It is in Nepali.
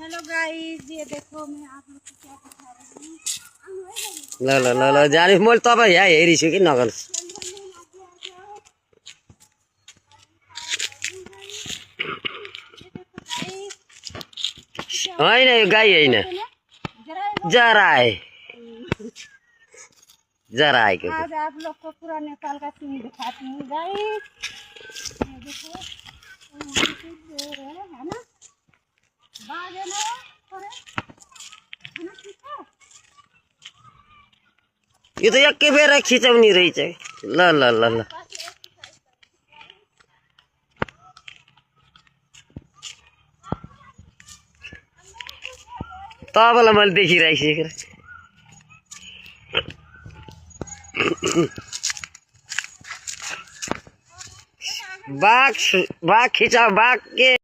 हेलो गाइस, ये देखो मैं आप लोग को क्या दिखा रही हूँ। ल ल ल ल जाने मैले तपाईँ यहाँ हेरिछु कि नगर्नुहोस् होइन यो गाई होइन जरा आएको आज आप लोग को पूरा नेपाल का सीन दिखाती हूँ गाइस। ये देखो है ना, बाघ है ना, है ना, ठीक है। यो त एकै बेर खिचाउने रहेछ ल ल ल ल तपाईँलाई मैले देखिरहेको छु बाघ खिचा बाघ के